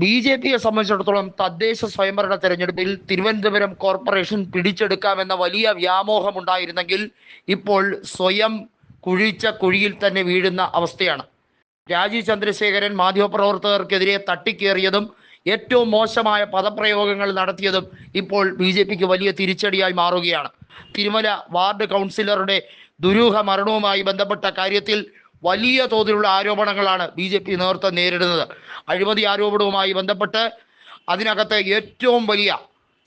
ബി.ജെ.പിയെ സംബന്ധിച്ചിടത്തോളം തദ്ദേശ സ്വയംഭരണ തെരഞ്ഞെടുപ്പിൽ തിരുവനന്തപുരം കോർപ്പറേഷൻ പിടിച്ചെടുക്കാമെന്ന വലിയ വ്യാമോഹമുണ്ടായിരുന്നെങ്കിൽ ഇപ്പോൾ സ്വയം കുഴിച്ച കുഴിയിൽ തന്നെ വീഴുന്ന അവസ്ഥയാണ്. രാജീവ് ചന്ദ്രശേഖരൻ മാധ്യമപ്രവർത്തകർക്കെതിരെ തട്ടിക്കേറിയതും ഏറ്റവും മോശമായ പദപ്രയോഗങ്ങൾ നടത്തിയതും ഇപ്പോൾ ബി.ജെ.പിക്ക് വലിയ തിരിച്ചടിയായി മാറുകയാണ്. തിരുമല വാർഡ് കൗൺസിലറുടെ ദുരൂഹ മരണവുമായി ബന്ധപ്പെട്ട കാര്യത്തിൽ വലിയ തോതിലുള്ള ആരോപണങ്ങളാണ് ബി.ജെ.പി നേതൃത്വം നേരിടുന്നത്. അഴിമതി ആരോപണവുമായി ബന്ധപ്പെട്ട് അതിനകത്ത് ഏറ്റവും വലിയ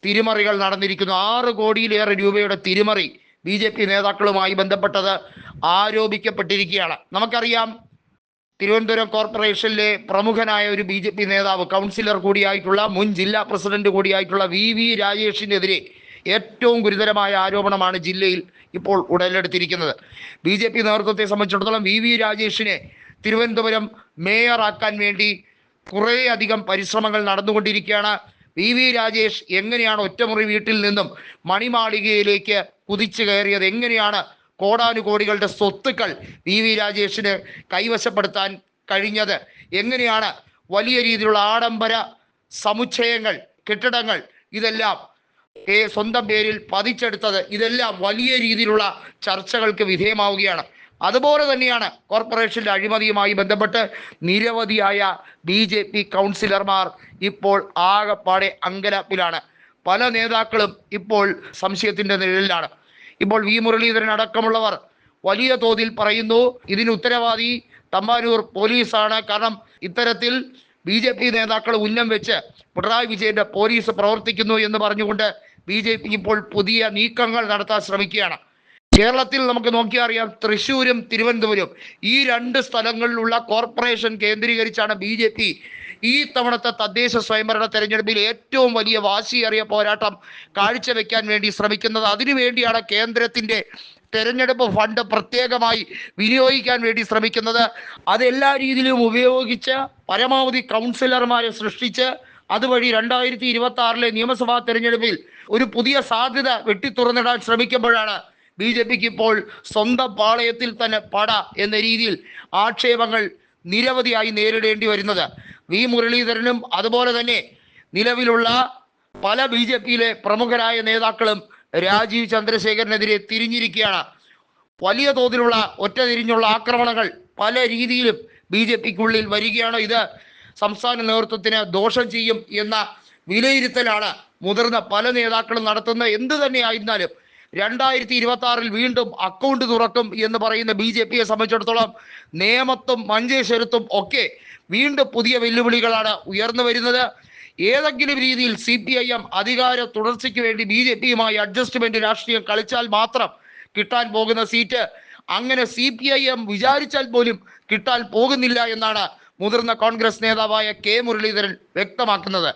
തിരിമറികൾ നടന്നിരിക്കുന്നു. 6 കോടിയിലേറെ രൂപയുടെ തിരിമറി ബി.ജെ.പി നേതാക്കളുമായി ബന്ധപ്പെട്ടത് ആരോപിക്കപ്പെട്ടിരിക്കുകയാണ്. നമുക്കറിയാം, തിരുവനന്തപുരം കോർപ്പറേഷനിലെ പ്രമുഖനായ ഒരു ബി.ജെ.പി നേതാവ്, കൗൺസിലർ കൂടിയായിട്ടുള്ള മുൻ ജില്ലാ പ്രസിഡന്റ് കൂടിയായിട്ടുള്ള വി രാജേഷിനെതിരെ ഏറ്റവും ഗുരുതരമായ ആരോപണമാണ് ജില്ലയിൽ ഇപ്പോൾ ഉടലെടുത്തിരിക്കുന്നത്. ബി.ജെ.പി നേതൃത്വത്തെ സംബന്ധിച്ചിടത്തോളം വി രാജേഷിനെ തിരുവനന്തപുരം മേയറാക്കാൻ വേണ്ടി കുറേയധികം പരിശ്രമങ്ങൾ നടന്നുകൊണ്ടിരിക്കുകയാണ്. വി രാജേഷ് എങ്ങനെയാണ് ഒറ്റമുറി വീട്ടിൽ നിന്നും മണിമാളികയിലേക്ക് കുതിച്ചു കയറിയത്, എങ്ങനെയാണ് കോടാനുകോടികളുടെ സ്വത്തുക്കൾ വി രാജേഷിന് കൈവശപ്പെടുത്താൻ കഴിഞ്ഞത്, എങ്ങനെയാണ് വലിയ രീതിയിലുള്ള ആഡംബര സമുച്ചയങ്ങൾ, കെട്ടിടങ്ങൾ ഇതെല്ലാം സ്വന്തം പേരിൽ പതിച്ചെടുത്തത്, ഇതെല്ലാം വലിയ രീതിയിലുള്ള ചർച്ചകൾക്ക് വിധേയമാവുകയാണ്. അതുപോലെ തന്നെയാണ് കോർപ്പറേഷൻ്റെ അഴിമതിയുമായി ബന്ധപ്പെട്ട് നിരവധിയായ ബി.ജെ.പി കൗൺസിലർമാർ ഇപ്പോൾ ആകപ്പാടെ അങ്കലാപ്പിലാണ്. പല നേതാക്കളും ഇപ്പോൾ സംശയത്തിൻ്റെ നിഴലിലാണ്. ഇപ്പോൾ വി മുരളീധരൻ അടക്കമുള്ളവർ വലിയ തോതിൽ പറയുന്നു ഇതിന് ഉത്തരവാദി തമ്പാനൂർ പോലീസാണ്. കാരണം ഇത്തരത്തിൽ ബി.ജെ.പി നേതാക്കൾ ഉന്നം വെച്ച് പിണറായി വിജയന്റെ പോലീസ് പ്രവർത്തിക്കുന്നു എന്ന് പറഞ്ഞുകൊണ്ട് ബി.ജെ.പി ഇപ്പോൾ പുതിയ നീക്കങ്ങൾ നടത്താൻ ശ്രമിക്കുകയാണ്. കേരളത്തിൽ നമുക്ക് നോക്കിയാൽ അറിയാം, തൃശ്ശൂരും തിരുവനന്തപുരം ഈ 2 സ്ഥലങ്ങളിലുള്ള കോർപ്പറേഷൻ കേന്ദ്രീകരിച്ചാണ് ബി.ജെ.പി ഈ തവണത്തെ തദ്ദേശ സ്വയംഭരണ തെരഞ്ഞെടുപ്പിൽ ഏറ്റവും വലിയ വാശിയേറിയ പോരാട്ടം കാഴ്ചവെക്കാൻ വേണ്ടി ശ്രമിക്കുന്നത്. അതിനുവേണ്ടിയാണ് കേന്ദ്രത്തിൻ്റെ തെരഞ്ഞെടുപ്പ് ഫണ്ട് പ്രത്യേകമായി വിനിയോഗിക്കാൻ വേണ്ടി ശ്രമിക്കുന്നത്. അതെല്ലാ രീതിയിലും ഉപയോഗിച്ച് പരമാവധി കൗൺസിലർമാരെ സൃഷ്ടിച്ച് അതുവഴി 2026 നിയമസഭാ തെരഞ്ഞെടുപ്പിൽ ഒരു പുതിയ സാധ്യത വെട്ടിത്തുറന്നിടാൻ ശ്രമിക്കുമ്പോഴാണ് ബി.ജെ.പിക്ക് ഇപ്പോൾ സ്വന്തം പാളയത്തിൽ തന്നെ പട എന്ന രീതിയിൽ ആക്ഷേപങ്ങൾ നിരവധിയായി നേരിടേണ്ടി വരുന്നത്. വി മുരളീധരനും അതുപോലെ തന്നെ നിലവിലുള്ള പല ബി.ജെ.പിയിലെ പ്രമുഖരായ നേതാക്കളും രാജീവ് ചന്ദ്രശേഖരനെതിരെ തിരിഞ്ഞിരിക്കുകയാണ്. വലിയ തോതിലുള്ള ഒറ്റതിരിഞ്ഞുള്ള ആക്രമണങ്ങൾ പല രീതിയിലും ബി.ജെ.പിക്കുള്ളിൽ വരികയാണ്. ഇത് സംസ്ഥാന നേതൃത്വത്തിന് ദോഷം ചെയ്യും എന്ന വിലയിരുത്തലാണ് മുതിർന്ന പല നേതാക്കളും നടത്തുന്നത്. എന്ത് തന്നെയായിരുന്നാലും 2026 വീണ്ടും അക്കൗണ്ട് തുറക്കും എന്ന് പറയുന്ന ബി.ജെ.പിയെ സംബന്ധിച്ചിടത്തോളം നേമത്തും മഞ്ചേശ്വരത്തും ഒക്കെ വീണ്ടും പുതിയ വെല്ലുവിളികളാണ് ഉയർന്നു വരുന്നത്. ഏതെങ്കിലും രീതിയിൽ CPIM അധികാര തുടർച്ചയ്ക്ക് വേണ്ടി ബി.ജെ.പിയുമായി അഡ്ജസ്റ്റ്മെന്റ് രാഷ്ട്രീയം കളിച്ചാൽ മാത്രം കിട്ടാൻ പോകുന്ന സീറ്റ് അങ്ങനെ CPIM വിചാരിച്ചാൽ പോലും കിട്ടാൻ പോകുന്നില്ല എന്നാണ് മുതിർന്ന കോൺഗ്രസ് നേതാവായ കെ മുരളീധരൻ വ്യക്തമാക്കുന്നത്.